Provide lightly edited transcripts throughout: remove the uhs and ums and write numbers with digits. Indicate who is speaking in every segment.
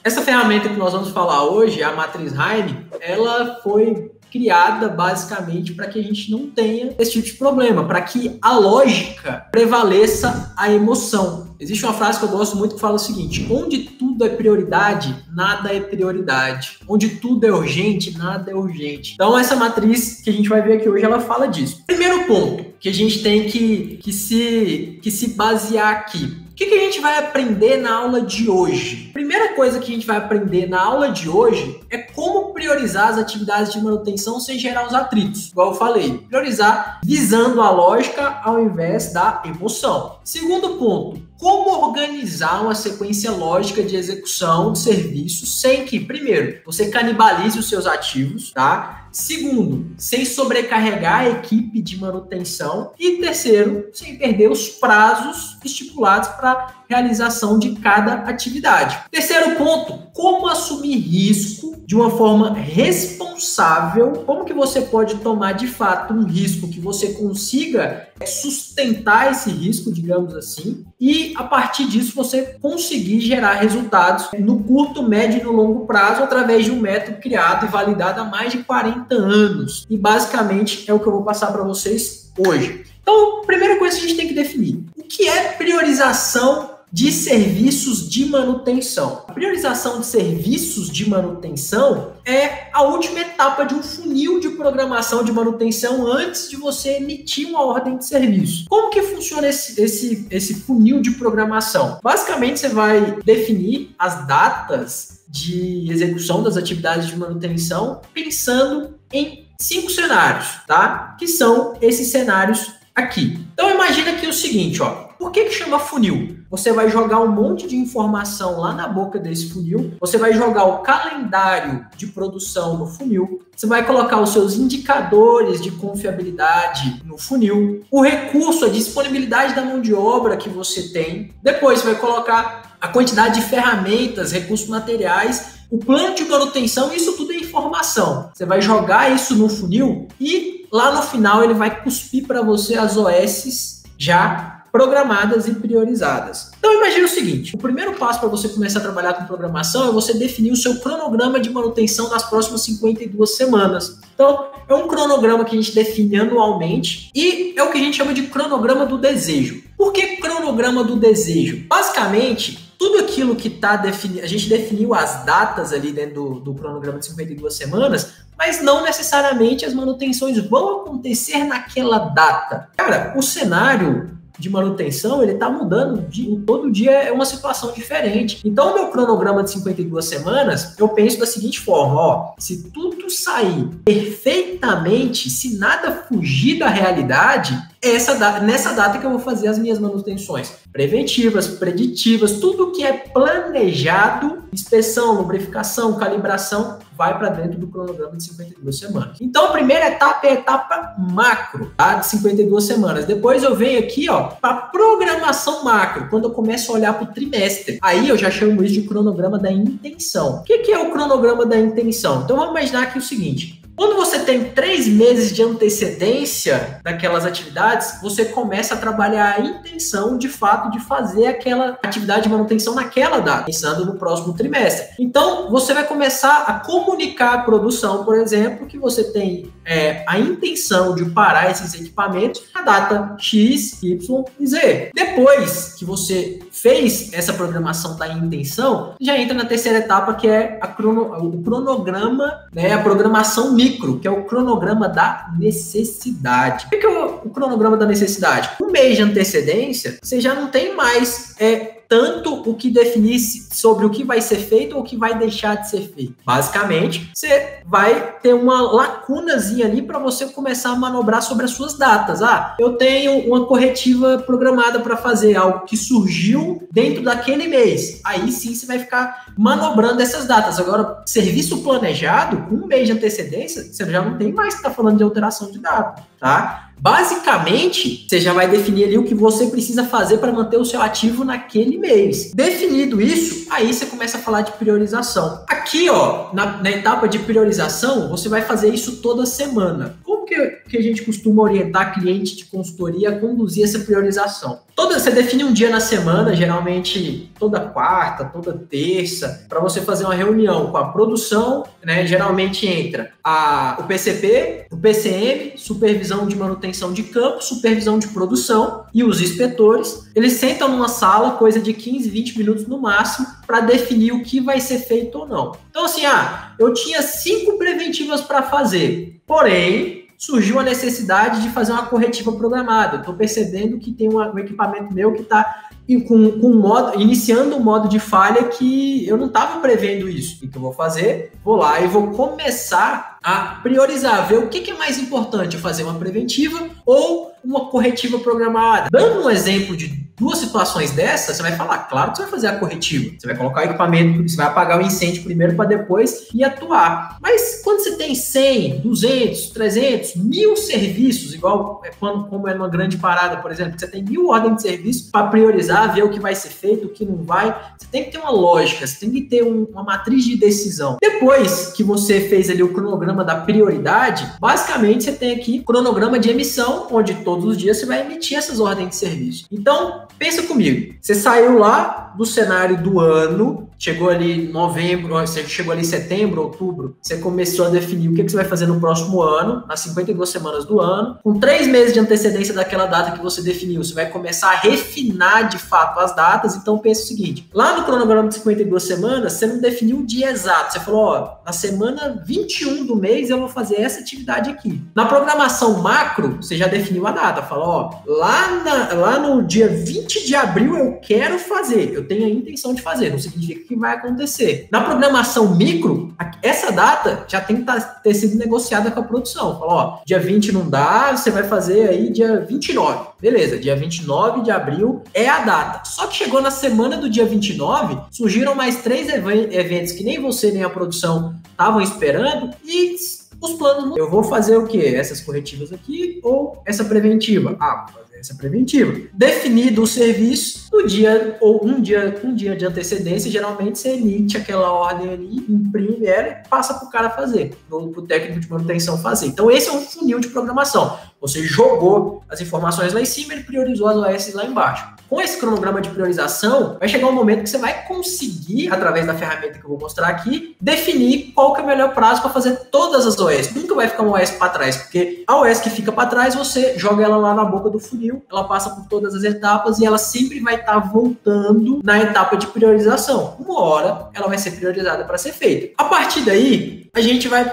Speaker 1: Essa ferramenta que nós vamos falar hoje, a matriz Heine, ela foi criada basicamente para que a gente não tenha esse tipo de problema, para que a lógica prevaleça a emoção. Existe uma frase que eu gosto muito que fala o seguinte: onde tudo é prioridade, nada é prioridade. Onde tudo é urgente, nada é urgente. Então essa matriz que a gente vai ver aqui hoje, ela fala disso. Primeiro ponto que a gente tem que se basear aqui. O que a gente vai aprender na aula de hoje? Primeira coisa que a gente vai aprender na aula de hoje é como priorizar as atividades de manutenção sem gerar os atritos. Igual eu falei, priorizar visando a lógica ao invés da emoção. Segundo ponto, como organizar uma sequência lógica de execução de serviços sem que, primeiro, você canibalize os seus ativos, tá? Segundo, sem sobrecarregar a equipe de manutenção. E terceiro, sem perder os prazos estipulados para realização de cada atividade. Terceiro ponto, como assumir risco de uma forma responsável. Como que você pode tomar de fato um risco que você consiga sustentar esse risco, digamos assim, e a partir disso você conseguir gerar resultados no curto, médio e no longo prazo através de um método criado e validado há mais de 40 anos. E basicamente é o que eu vou passar para vocês hoje. Então, primeira coisa que a gente tem que definir: o que é priorização de serviços de manutenção? A priorização de serviços de manutenção é a última etapa de um funil de programação de manutenção antes de você emitir uma ordem de serviço. Como que funciona esse funil de programação? Basicamente, você vai definir as datas de execução das atividades de manutenção pensando em 5 cenários, tá? Que são esses cenários aqui. Então, imagina aqui o seguinte, ó. Por que chama funil? Você vai jogar um monte de informação lá na boca desse funil, você vai jogar o calendário de produção no funil, você vai colocar os seus indicadores de confiabilidade no funil, o recurso, a disponibilidade da mão de obra que você tem, depois você vai colocar a quantidade de ferramentas, recursos materiais, o plano de manutenção, isso tudo é informação. Você vai jogar isso no funil e lá no final ele vai cuspir para você as OSs já programadas e priorizadas. Então imagine o seguinte: o primeiro passo para você começar a trabalhar com programação é você definir o seu cronograma de manutenção nas próximas 52 semanas. Então é um cronograma que a gente define anualmente e é o que a gente chama de cronograma do desejo. Por que cronograma do desejo? Basicamente, tudo aquilo que está definido, a gente definiu as datas ali dentro do cronograma de 52 semanas, mas não necessariamente as manutenções vão acontecer naquela data. Cara, o cenário de manutenção, ele tá mudando, todo dia é uma situação diferente. Então, o meu cronograma de 52 semanas, eu penso da seguinte forma, ó: se tudo sair perfeitamente, se nada fugir da realidade, nessa data que eu vou fazer as minhas manutenções preventivas, preditivas, tudo que é planejado, inspeção, lubrificação, calibração, vai para dentro do cronograma de 52 semanas. Então, a primeira etapa é a etapa macro, tá? De 52 semanas. Depois eu venho aqui, ó, para programação macro, quando eu começo a olhar para o trimestre. Aí eu já chamo isso de cronograma da intenção. O que é o cronograma da intenção? Então, vamos imaginar aqui o seguinte: quando você tem 3 meses de antecedência daquelas atividades, você começa a trabalhar a intenção, de fato, de fazer aquela atividade de manutenção naquela data, pensando no próximo trimestre. Então, você vai começar a comunicar à produção, por exemplo, que você tem a intenção de parar esses equipamentos na data X, Y e Z. Depois que você fez essa programação da intenção, já entra na terceira etapa, que é o cronograma, né, a programação micro, que é o cronograma da necessidade. O que é o cronograma da necessidade? Um mês de antecedência, você já não tem mais tanto o que definir sobre o que vai ser feito ou o que vai deixar de ser feito. Basicamente, você vai ter uma lacunazinha ali para você começar a manobrar sobre as suas datas. Ah, eu tenho uma corretiva programada para fazer algo que surgiu dentro daquele mês. Aí sim você vai ficar manobrando essas datas. Agora, serviço planejado, com um mês de antecedência, você já não tem mais que estar falando de alteração de data, tá? Basicamente, você já vai definir ali o que você precisa fazer para manter o seu ativo naquele mês. Definido isso, aí você começa a falar de priorização. Aqui, ó, na etapa de priorização, você vai fazer isso toda semana. Como como que a gente costuma orientar cliente de consultoria a conduzir essa priorização? Você define um dia na semana, geralmente toda quarta, toda terça, para você fazer uma reunião com a produção, né? Geralmente entra o PCP, o PCM, supervisão de manutenção de campo, supervisão de produção e os inspetores. Eles sentam numa sala, coisa de 15, 20 minutos no máximo, para definir o que vai ser feito ou não. Então, assim, eu tinha 5 preventivas para fazer, porém, surgiu a necessidade de fazer uma corretiva programada. Eu estou percebendo que tem um equipamento meu que está iniciando um modo de falha que eu não estava prevendo isso. O que eu vou fazer? Vou lá e vou começar a priorizar, ver o que é mais importante, fazer uma preventiva ou uma corretiva programada. Dando um exemplo de 2 situações dessas, você vai falar, claro que você vai fazer a corretiva. Você vai colocar o equipamento, você vai apagar o incêndio primeiro para depois ir atuar. Mas quando você tem 100, 200, 300, 1000 serviços, igual como é numa grande parada, por exemplo, que você tem 1000 ordens de serviço para priorizar, ver o que vai ser feito, o que não vai, você tem que ter uma lógica, você tem que ter uma matriz de decisão. Depois que você fez ali o cronograma da prioridade, basicamente você tem aqui o cronograma de emissão, onde todos os dias você vai emitir essas ordens de serviço. Então, pensa comigo, você saiu lá do cenário do ano, chegou ali em novembro, você chegou ali em setembro, outubro, você começou a definir o que você vai fazer no próximo ano, nas 52 semanas do ano, com 3 meses de antecedência daquela data que você definiu, você vai começar a refinar de fato as datas. Então pensa o seguinte, lá no cronograma de 52 semanas, você não definiu o dia exato, você falou, na semana 21 do mês eu vou fazer essa atividade aqui. Na programação macro, você já definiu a data, falou, lá no dia 20 de abril eu quero fazer, eu tenho a intenção de fazer, não significa que vai acontecer. Na programação micro, essa data já tem que ter sido negociada com a produção. Falou, dia 20 não dá, você vai fazer aí dia 29. Beleza, dia 29 de abril é a data. Só que chegou na semana do dia 29, surgiram mais 3 eventos que nem você nem a produção estavam esperando e os planos... Eu vou fazer o quê? Essas corretivas aqui ou essa preventiva? Vou fazer essa preventiva. Definido o serviço, no dia ou um dia de antecedência, geralmente você emite aquela ordem ali, imprime ela e passa para o cara fazer, para o técnico de manutenção fazer. Então esse é um funil de programação. Você jogou as informações lá em cima, ele priorizou as OS lá embaixo. Com esse cronograma de priorização, vai chegar um momento que você vai conseguir, através da ferramenta que eu vou mostrar aqui, definir qual que é o melhor prazo para fazer todas as OS. Nunca vai ficar uma OS para trás, porque a OS que fica para trás, você joga ela lá na boca do funil, ela passa por todas as etapas e ela sempre vai estar voltando na etapa de priorização. Uma hora, ela vai ser priorizada para ser feita. A partir daí, a gente vai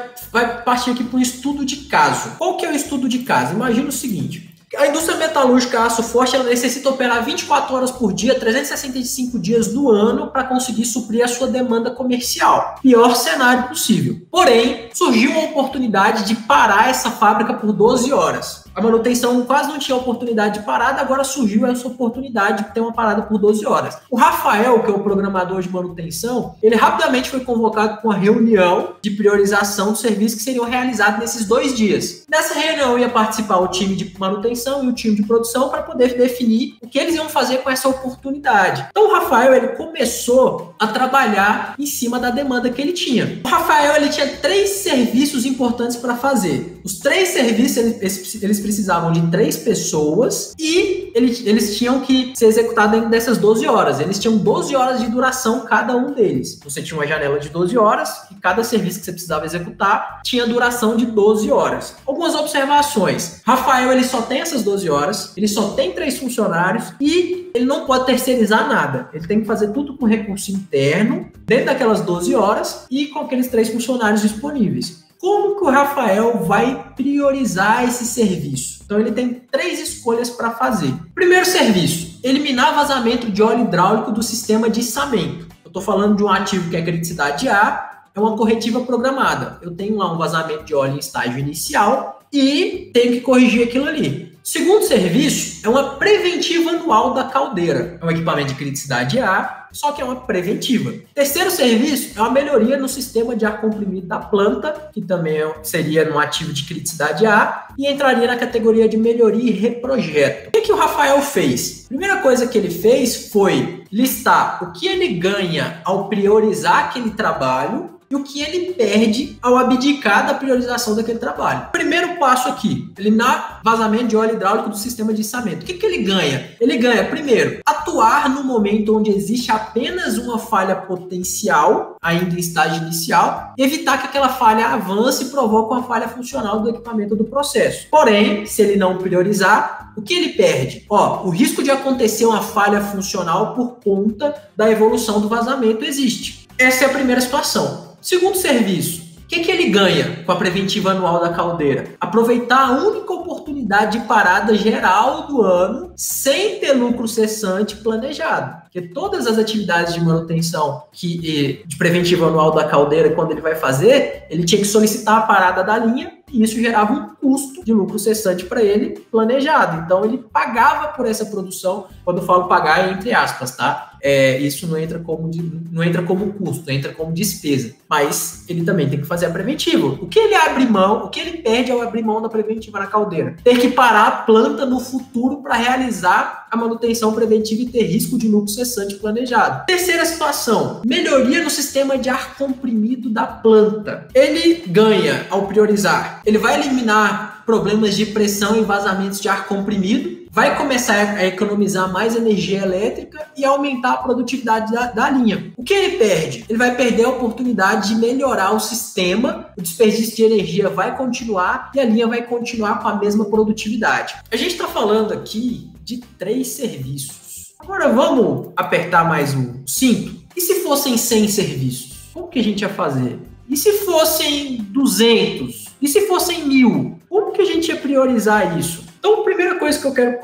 Speaker 1: partir aqui para um estudo de caso. Qual que é o estudo de caso? Imagina o seguinte... A indústria metalúrgica aço forte, ela necessita operar 24 horas por dia, 365 dias do ano para conseguir suprir a sua demanda comercial. Pior cenário possível. Porém, surgiu uma oportunidade de parar essa fábrica por 12 horas. A manutenção quase não tinha oportunidade de parada, agora surgiu essa oportunidade de ter uma parada por 12 horas. O Rafael, que é o programador de manutenção, ele rapidamente foi convocado para uma reunião de priorização dos serviços que seriam realizados nesses 2 dias. Nessa reunião ia participar o time de manutenção e o time de produção para poder definir o que eles iam fazer com essa oportunidade. Então o Rafael, ele começou a trabalhar em cima da demanda que ele tinha. O Rafael, ele tinha 3 serviços importantes para fazer. Os 3 serviços, eles precisavam de 3 pessoas e eles tinham que ser executados dentro dessas 12 horas. Eles tinham 12 horas de duração cada um deles. Você tinha uma janela de 12 horas e cada serviço que você precisava executar tinha duração de 12 horas. Algumas observações. Rafael, ele só tem essas 12 horas, ele só tem 3 funcionários e ele não pode terceirizar nada. Ele tem que fazer tudo com recurso interno, dentro daquelas 12 horas e com aqueles 3 funcionários disponíveis. Como que o Rafael vai priorizar esse serviço? Então ele tem 3 escolhas para fazer. Primeiro serviço, eliminar vazamento de óleo hidráulico do sistema de içamento. Eu estou falando de um ativo que é criticidade A, é uma corretiva programada. Eu tenho lá um vazamento de óleo em estágio inicial e tenho que corrigir aquilo ali. Segundo serviço é uma preventiva anual da caldeira. É um equipamento de criticidade A, só que é uma preventiva. Terceiro serviço é uma melhoria no sistema de ar comprimido da planta, que também seria no ativo de criticidade A, e entraria na categoria de melhoria e reprojeto. O que o Rafael fez? A primeira coisa que ele fez foi listar o que ele ganha ao priorizar aquele trabalho e o que ele perde ao abdicar da priorização daquele trabalho. Primeiro passo aqui, eliminar vazamento de óleo hidráulico do sistema de içamento. O que ele ganha? Ele ganha, primeiro, atuar no momento onde existe apenas uma falha potencial, ainda em estágio inicial, e evitar que aquela falha avance e provoque uma falha funcional do equipamento do processo. Porém, se ele não priorizar, o que ele perde? O risco de acontecer uma falha funcional por conta da evolução do vazamento existe. Essa é a primeira situação. Segundo serviço, o que ele ganha com a preventiva anual da caldeira? Aproveitar a única oportunidade de parada geral do ano sem ter lucro cessante planejado. Porque todas as atividades de manutenção de preventiva anual da caldeira, quando ele vai fazer, ele tinha que solicitar a parada da linha e isso gerava um custo de lucro cessante para ele planejado. Então, ele pagava por essa produção. Quando eu falo pagar, é entre aspas, tá? Isso não entra como custo, entra como despesa. Mas ele também tem que fazer a preventiva. O que ele abre mão, o que ele perde ao abrir mão da preventiva na caldeira? Ter que parar a planta no futuro para realizar a manutenção preventiva e ter risco de lucro cessante planejado. Terceira situação, melhoria no sistema de ar comprimido da planta. Ele ganha ao priorizar. Ele vai eliminar problemas de pressão e vazamentos de ar comprimido, vai começar a economizar mais energia elétrica e aumentar a produtividade da linha. O que ele perde? Ele vai perder a oportunidade de melhorar o sistema, o desperdício de energia vai continuar e a linha vai continuar com a mesma produtividade. A gente está falando aqui de 3 serviços. Agora vamos apertar mais o cinto? E se fossem 100 serviços? Como que a gente ia fazer? E se fossem 200? E se fossem 1000? Como que a gente ia priorizar isso? Então, a primeira coisa que eu quero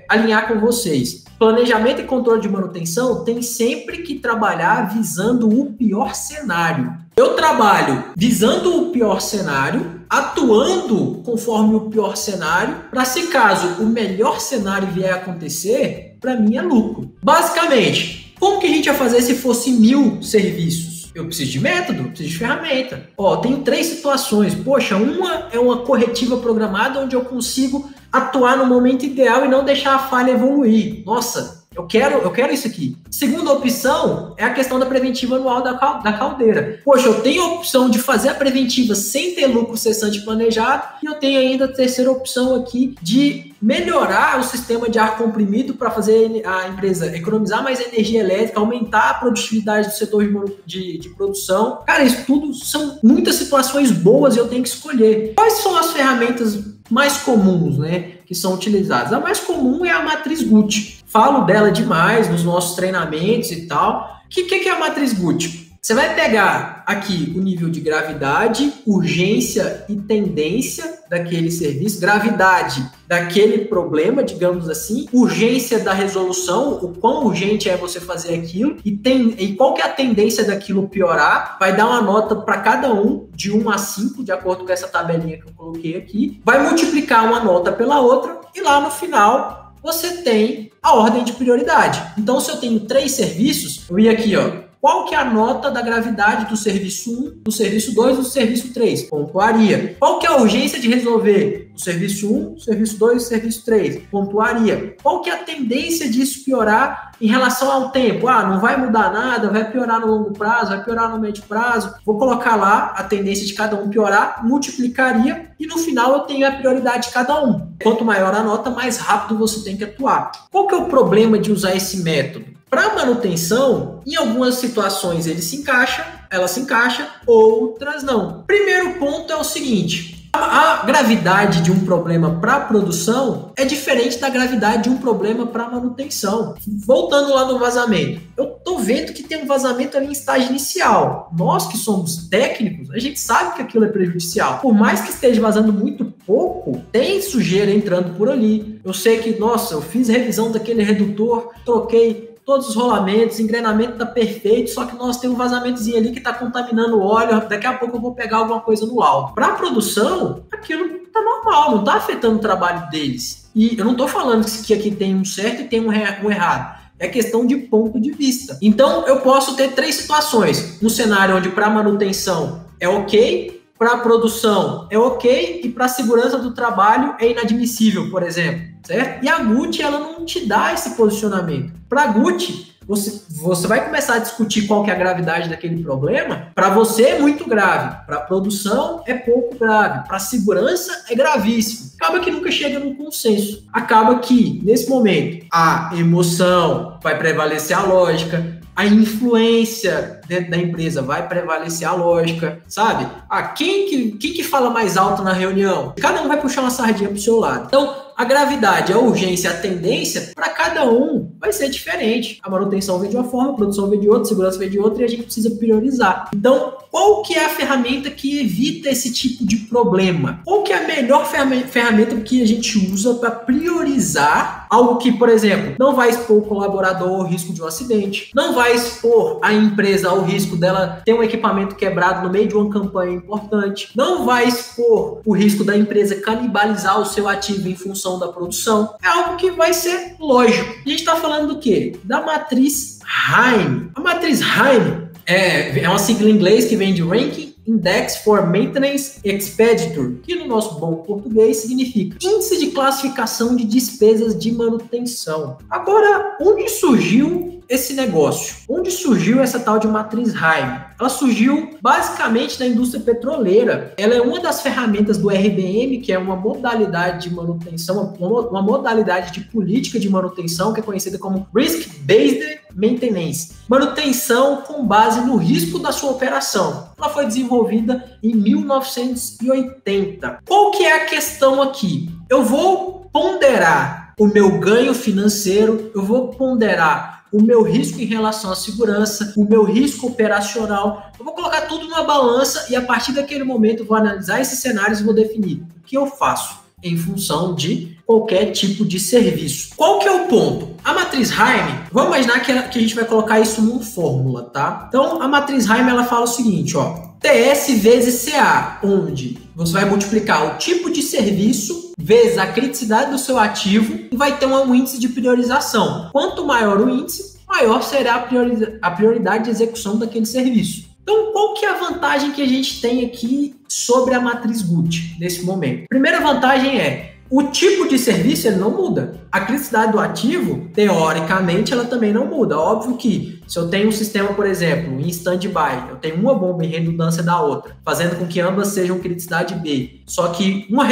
Speaker 1: alinhar com vocês, planejamento e controle de manutenção tem sempre que trabalhar visando o pior cenário. Eu trabalho visando o pior cenário, atuando conforme o pior cenário, para se caso o melhor cenário vier a acontecer, para mim é lucro. Basicamente, como que a gente ia fazer se fosse 1000 serviços? Eu preciso de método, eu preciso de ferramenta. Tenho 3 situações. Poxa, uma é uma corretiva programada onde eu consigo atuar no momento ideal e não deixar a falha evoluir. Nossa, eu quero isso aqui. Segunda opção é a questão da preventiva anual da caldeira. Poxa, eu tenho a opção de fazer a preventiva sem ter lucro cessante planejado e eu tenho ainda a terceira opção aqui de melhorar o sistema de ar comprimido para fazer a empresa economizar mais energia elétrica, aumentar a produtividade do setor de produção. Cara, isso tudo são muitas situações boas e eu tenho que escolher. Quais são as ferramentas mais comuns, né, que são utilizadas? A mais comum é a matriz Gucci. Falo dela demais nos nossos treinamentos e tal. O que é a matriz Gucci? Você vai pegar aqui o nível de gravidade, urgência e tendência daquele serviço, gravidade daquele problema, digamos assim, urgência da resolução, o quão urgente é você fazer aquilo e qual que é a tendência daquilo piorar. Vai dar uma nota para cada um, de 1 a 5, de acordo com essa tabelinha que eu coloquei aqui. Vai multiplicar uma nota pela outra e lá no final você tem a ordem de prioridade. Então, se eu tenho 3 serviços, eu ia aqui, qual que é a nota da gravidade do serviço 1, do serviço 2 e do serviço 3? Pontuaria. Qual que é a urgência de resolver? O serviço 1, o serviço 2 e o serviço 3? Pontuaria. Qual que é a tendência disso piorar em relação ao tempo? Não vai mudar nada, vai piorar no longo prazo, vai piorar no médio prazo. Vou colocar lá a tendência de cada um piorar, multiplicaria e no final eu tenho a prioridade de cada um. Quanto maior a nota, mais rápido você tem que atuar. Qual que é o problema de usar esse método? Para manutenção, em algumas situações ela se encaixa, outras não. Primeiro ponto é o seguinte: a gravidade de um problema para produção é diferente da gravidade de um problema para manutenção. Voltando lá no vazamento, eu estou vendo que tem um vazamento ali em estágio inicial. Nós que somos técnicos, a gente sabe que aquilo é prejudicial. Por mais que esteja vazando muito pouco, tem sujeira entrando por ali. Eu sei que, eu fiz revisão daquele redutor, troquei todos os rolamentos, engrenamento está perfeito, só que nós temos um vazamentozinho ali que está contaminando o óleo, daqui a pouco eu vou pegar alguma coisa no laudo. Para a produção, aquilo está normal, não está afetando o trabalho deles. E eu não estou falando que aqui tem um certo e tem um errado. É questão de ponto de vista. Então, eu posso ter 3 situações. Um cenário onde para manutenção é ok, para a produção é ok e para a segurança do trabalho é inadmissível, por exemplo. Certo? E a Gucci, ela não te dá esse posicionamento. Para a Gucci, você vai começar a discutir qual que é a gravidade daquele problema. Para você é muito grave, para a produção é pouco grave, para a segurança é gravíssimo. Acaba que nunca chega num consenso. Acaba que, nesse momento, a emoção vai prevalecer a lógica, a influência dentro da empresa vai prevalecer a lógica, sabe? Quem que fala mais alto na reunião? Cada um vai puxar uma sardinha pro seu lado. Então, a gravidade, a urgência, a tendência, para cada um vai ser diferente. A manutenção vem de uma forma, a produção vem de outra, a segurança vem de outra e a gente precisa priorizar. Então, qual que é a ferramenta que evita esse tipo de problema? Qual que é a melhor ferramenta que a gente usa para priorizar algo que, por exemplo, não vai expor o colaborador ao risco de um acidente, não vai expor a empresa ao risco dela ter um equipamento quebrado no meio de uma campanha importante, não vai expor o risco da empresa canibalizar o seu ativo em função da produção. É algo que vai ser lógico. A gente está falando do quê? Da matriz Haim. A matriz Haim é uma sigla em inglês que vem de Ranking Index for Maintenance Expenditure, que no nosso bom português significa Índice de Classificação de Despesas de Manutenção. Agora, onde surgiu esse negócio? Onde surgiu essa tal de matriz Haim? Ela surgiu basicamente na indústria petroleira. Ela é uma das ferramentas do RBM, que é uma modalidade de manutenção, uma modalidade de política de manutenção que é conhecida como Risk-Based Maintenance. Manutenção com base no risco da sua operação. Ela foi desenvolvida em 1980. Qual que é a questão aqui? Eu vou ponderar o meu ganho financeiro, eu vou ponderar o meu risco em relação à segurança, o meu risco operacional. Eu vou colocar tudo numa balança e a partir daquele momento eu vou analisar esses cenários e vou definir o que eu faço em função de qualquer tipo de serviço. Qual que é o ponto? A matriz Haim, vamos imaginar que a gente vai colocar isso numa fórmula, tá? Então, a matriz Haim, ela fala o seguinte, ó, TS vezes CA, onde você vai multiplicar o tipo de serviço vezes a criticidade do seu ativo e vai ter um índice de priorização. Quanto maior o índice, maior será a prioridade de execução daquele serviço. Então, qual que é a vantagem que a gente tem aqui sobre a matriz Gucci nesse momento? Primeira vantagem é o tipo de serviço ele não muda. A criticidade do ativo, teoricamente, ela também não muda. Óbvio que se eu tenho um sistema, por exemplo, em stand-by, eu tenho uma bomba em redundância da outra, fazendo com que ambas sejam criticidade B. Só que uma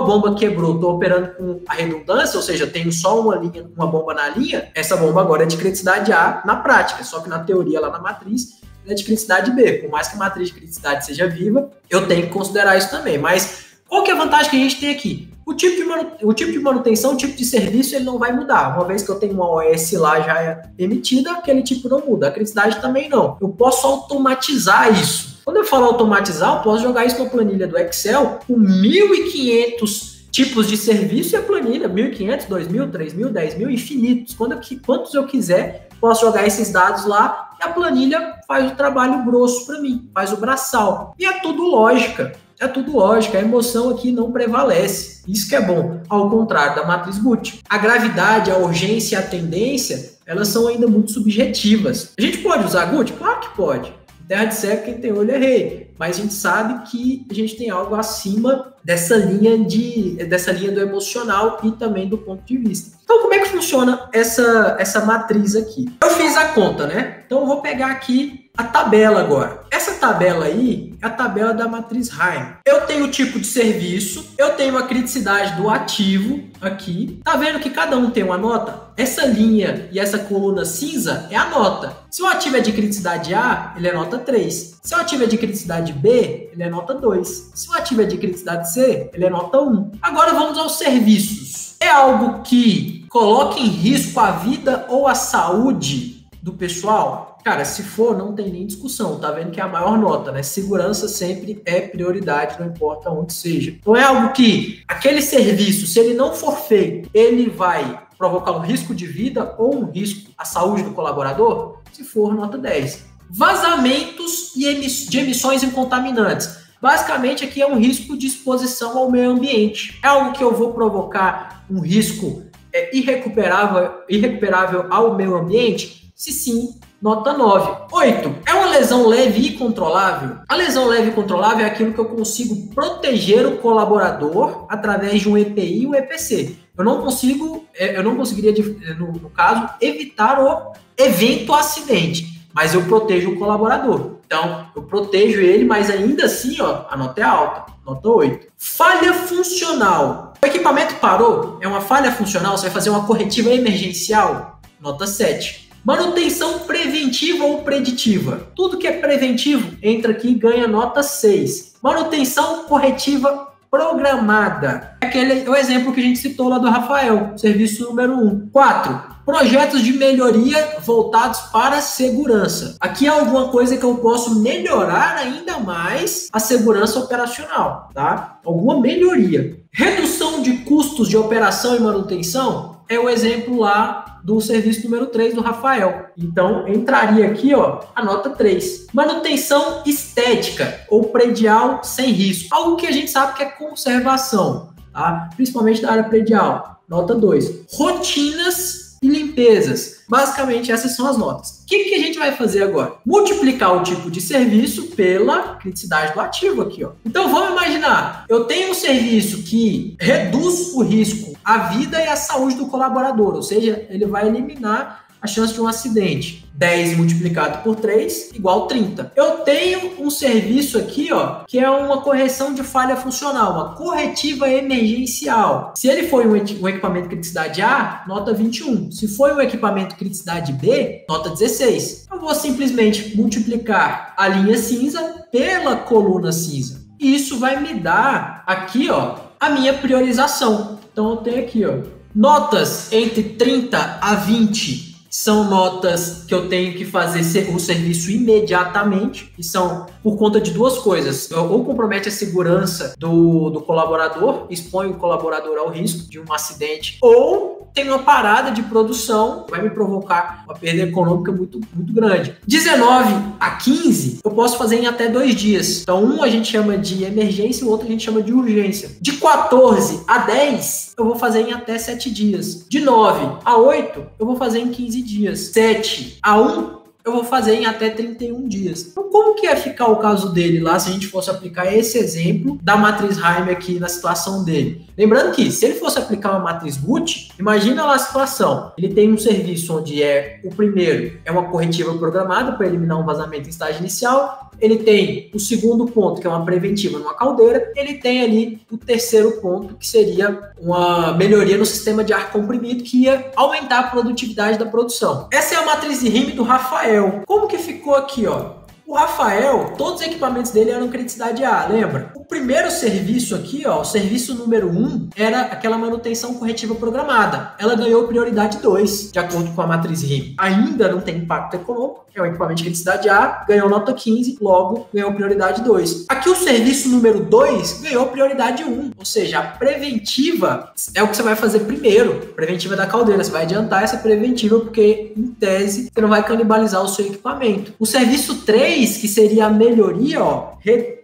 Speaker 1: bomba quebrou, estou operando com a redundância, ou seja, tenho só uma bomba na linha, essa bomba agora é de criticidade A na prática, só que na teoria, lá na matriz, é de criticidade B. Por mais que a matriz de criticidade seja viva, eu tenho que considerar isso também. Mas qual que é a vantagem que a gente tem aqui? O tipo de manutenção, o tipo de serviço, ele não vai mudar. Uma vez que eu tenho uma OS lá já emitida, aquele tipo não muda. A criticidade também não. Eu posso automatizar isso. Quando eu falo automatizar, eu posso jogar isso na planilha do Excel com 1.500 tipos de serviço e a planilha, 1.500, 2.000, 3.000, 10.000, infinitos. Quantos eu quiser, posso jogar esses dados lá e a planilha faz o trabalho grosso para mim, faz o braçal. E é tudo lógica. É tudo lógica, a emoção aqui não prevalece. Isso que é bom, ao contrário da matriz Gucci. A gravidade, a urgência e a tendência, elas são ainda muito subjetivas. A gente pode usar Gucci? Claro que pode. Terra de cego, quem tem olho é rei. Mas a gente sabe que a gente tem algo acima dessa linha do emocional e também do ponto de vista. Então, como é que funciona essa matriz aqui? Eu fiz a conta, né? Então, eu vou pegar aqui a tabela agora. Essa tabela aí é a tabela da matriz Haim. Eu tenho o tipo de serviço, eu tenho a criticidade do ativo aqui. Tá vendo que cada um tem uma nota? Essa linha e essa coluna cinza é a nota. Se o ativo é de criticidade A, ele é nota 3. Se o ativo é de criticidade B, ele é nota 2. Se o ativo é de criticidade C, ele é nota 1. Agora vamos aos serviços. É algo que coloca em risco a vida ou a saúde do pessoal? Cara, se for, não tem nem discussão. Tá vendo que é a maior nota, né? Segurança sempre é prioridade, não importa onde seja. Então é algo que aquele serviço, se ele não for feito, ele vai provocar um risco de vida ou um risco à saúde do colaborador? Se for, nota 10. Vazamentos de emissões em contaminantes. Basicamente, aqui é um risco de exposição ao meio ambiente. É algo que eu vou provocar um risco irrecuperável ao meio ambiente? Se sim, nota 9. 8. É uma lesão leve e controlável? A lesão leve e controlável é aquilo que eu consigo proteger o colaborador através de um EPI e um EPC. Eu não conseguiria, no caso, evitar o evento acidente, mas eu protejo o colaborador. Então, eu protejo ele, mas ainda assim, ó, a nota é alta, nota 8. Falha funcional. O equipamento parou, é uma falha funcional, você vai fazer uma corretiva emergencial, nota 7. Manutenção preventiva ou preditiva. Tudo que é preventivo entra aqui e ganha nota 6. Manutenção corretiva programada. É o exemplo que a gente citou lá do Rafael, serviço número 1. 4. Projetos de melhoria voltados para a segurança. Aqui é alguma coisa que eu posso melhorar ainda mais a segurança operacional, tá? Alguma melhoria. Redução de custos de operação e manutenção é o exemplo lá do serviço número 3 do Rafael. Então, entraria aqui, ó, a nota 3. Manutenção estética ou predial sem risco. Algo que a gente sabe que é conservação, tá? Principalmente da área predial. Nota 2. Rotinas e limpezas. Basicamente, essas são as notas. O que a gente vai fazer agora? Multiplicar o tipo de serviço pela criticidade do ativo aqui, ó. Então, vamos imaginar, eu tenho um serviço que reduz o risco à vida e à saúde do colaborador, ou seja, ele vai eliminar a chance de um acidente. 10 multiplicado por 3 igual 30. Eu tenho um serviço aqui, ó, que é uma correção de falha funcional, uma corretiva emergencial. Se ele for um equipamento criticidade A, nota 21. Se for um equipamento criticidade B, nota 16. Eu vou simplesmente multiplicar a linha cinza pela coluna cinza. E isso vai me dar aqui, ó, a minha priorização. Então eu tenho aqui, ó, notas entre 30 a 20 são notas que eu tenho que fazer o serviço imediatamente, e são por conta de duas coisas: ou compromete a segurança do colaborador, expõe o colaborador ao risco de um acidente, ou tem uma parada de produção, vai me provocar uma perda econômica muito, muito grande. 19 a 15 eu posso fazer em até 2 dias. Então, um a gente chama de emergência, o outro a gente chama de urgência. De 14 a 10 eu vou fazer em até 7 dias. De 9 a 8 eu vou fazer em 15 dias. 7 a 1 eu vou fazer em até 31 dias. Então, como que ia ficar o caso dele lá se a gente fosse aplicar esse exemplo da matriz Heim aqui na situação dele? Lembrando que, se ele fosse aplicar uma matriz Gucci, imagina lá a situação. Ele tem um serviço onde o primeiro é uma corretiva programada para eliminar um vazamento em estágio inicial. Ele tem o segundo ponto, que é uma preventiva numa caldeira. Ele tem ali o terceiro ponto, que seria uma melhoria no sistema de ar comprimido, que ia aumentar a produtividade da produção. Essa é a matriz de Heim do Rafael. Como que ficou aqui, ó? O Rafael, todos os equipamentos dele eram criticidade A, lembra? O primeiro serviço aqui, ó, o serviço número 1, era aquela manutenção corretiva programada. Ela ganhou prioridade 2, de acordo com a matriz Heim. Ainda não tem impacto econômico, é um equipamento de criticidade A, ganhou nota 15, logo ganhou prioridade 2. Aqui o serviço número 2 ganhou prioridade 1, ou seja, a preventiva é o que você vai fazer primeiro, preventiva da caldeira. Você vai adiantar essa preventiva porque, em tese, você não vai canibalizar o seu equipamento. O serviço 3, que seria a melhoria, ó,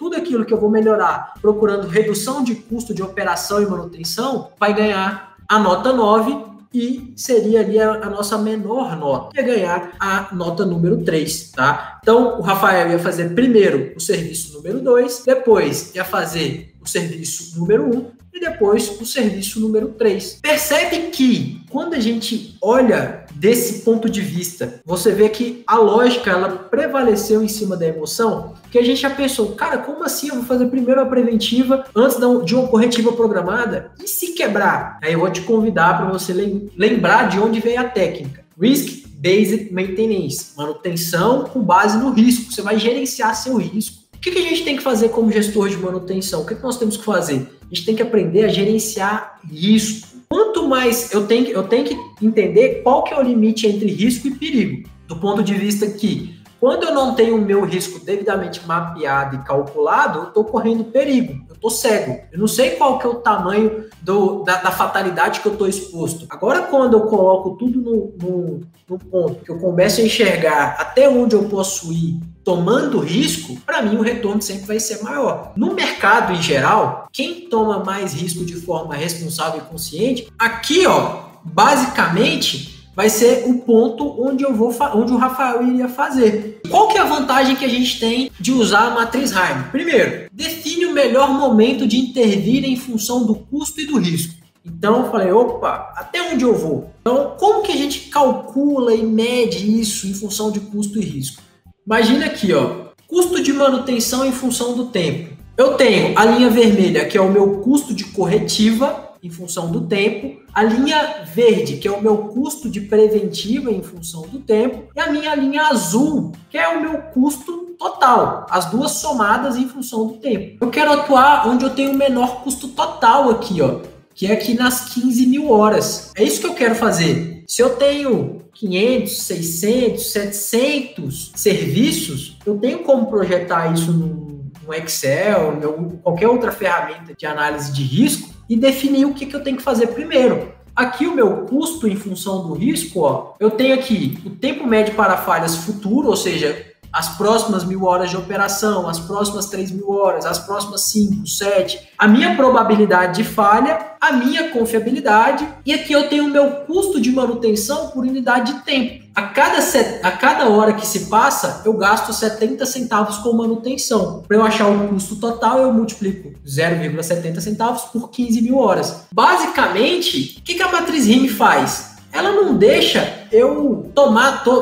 Speaker 1: tudo aquilo que eu vou melhorar procurando redução de custo de operação e manutenção, vai ganhar a nota 9 e seria ali a nossa menor nota, ia ganhar a nota número 3, tá? Então, o Rafael ia fazer primeiro o serviço número 2, depois ia fazer o serviço número 1 e depois o serviço número 3. Percebe que, quando a gente olha desse ponto de vista, você vê que a lógica, ela prevaleceu em cima da emoção, que a gente já pensou, cara, como assim eu vou fazer primeiro a preventiva antes de uma corretiva programada? E se quebrar? Aí eu vou te convidar para você lembrar de onde veio a técnica. Risk-Based Maintenance, manutenção com base no risco. Você vai gerenciar seu risco. O que a gente tem que fazer como gestor de manutenção? O que nós temos que fazer? A gente tem que aprender a gerenciar risco. Quanto mais eu tenho que entender qual que é o limite entre risco e perigo, do ponto de vista que, quando eu não tenho o meu risco devidamente mapeado e calculado, eu estou correndo perigo, eu estou cego. Eu não sei qual que é o tamanho da fatalidade que eu estou exposto. Agora, quando eu coloco tudo no ponto que eu começo a enxergar até onde eu posso ir tomando risco, para mim o retorno sempre vai ser maior. No mercado em geral, quem toma mais risco de forma responsável e consciente, aqui, ó, basicamente vai ser o ponto onde o Rafael iria fazer. Qual que é a vantagem que a gente tem de usar a matriz Heim? Primeiro, define o melhor momento de intervir em função do custo e do risco. Então eu falei, opa, até onde eu vou? Então, como que a gente calcula e mede isso em função de custo e risco? Imagina aqui, ó, custo de manutenção em função do tempo. Eu tenho a linha vermelha, que é o meu custo de corretiva em função do tempo, a linha verde, que é o meu custo de preventiva em função do tempo, e a minha linha azul, que é o meu custo total, as duas somadas em função do tempo. Eu quero atuar onde eu tenho o menor custo total aqui, ó, que é aqui nas 15 mil horas. É isso que eu quero fazer. Se eu tenho 500, 600, 700 serviços, eu tenho como projetar isso no Excel, em qualquer outra ferramenta de análise de risco e definir o que eu tenho que fazer primeiro. Aqui o meu custo em função do risco, ó, eu tenho aqui o tempo médio para falhas futuro, ou seja, as próximas 1000 horas de operação, as próximas 3000 horas, as próximas 5, 7, a minha probabilidade de falha, a minha confiabilidade, e aqui eu tenho o meu custo de manutenção por unidade de tempo. A cada hora que se passa, eu gasto 70 centavos com manutenção. Para eu achar o custo total, eu multiplico 0,70 centavos por 15 mil horas. Basicamente, o que a matriz RIM faz? Ela não deixa eu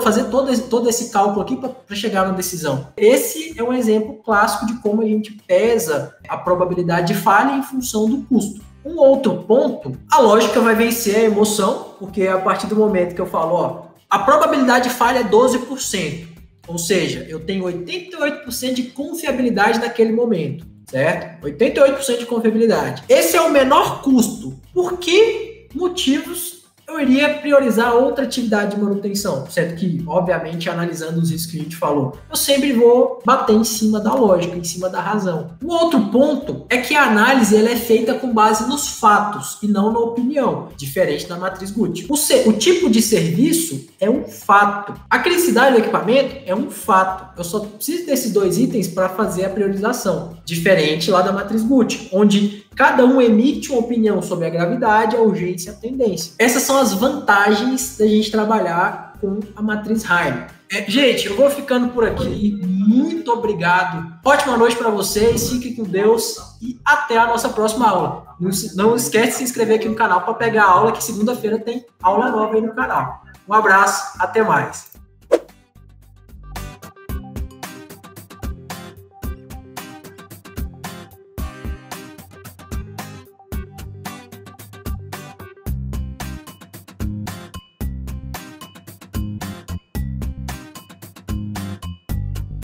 Speaker 1: fazer todo esse cálculo aqui para chegar na decisão. Esse é um exemplo clássico de como a gente pesa a probabilidade de falha em função do custo. Um outro ponto, a lógica vai vencer a emoção, porque a partir do momento que eu falo, ó, a probabilidade de falha é 12%, ou seja, eu tenho 88% de confiabilidade naquele momento, certo? 88% de confiabilidade. Esse é o menor custo. Por que motivos eu iria priorizar outra atividade de manutenção? Certo que, obviamente, analisando os riscos que a gente falou, eu sempre vou bater em cima da lógica, em cima da razão. O outro ponto é que a análise ela é feita com base nos fatos e não na opinião, diferente da matriz Gucci. O tipo de serviço é um fato. A criticidade do equipamento é um fato. Eu só preciso desses dois itens para fazer a priorização, diferente lá da matriz Gucci, onde cada um emite uma opinião sobre a gravidade, a urgência e a tendência. Essas são as vantagens da gente trabalhar com a matriz Heim. Gente, eu vou ficando por aqui. Muito obrigado. Ótima noite para vocês. Fiquem com Deus e até a nossa próxima aula. Não esquece de se inscrever aqui no canal para pegar a aula, que segunda-feira tem aula nova aí no canal. Um abraço, até mais.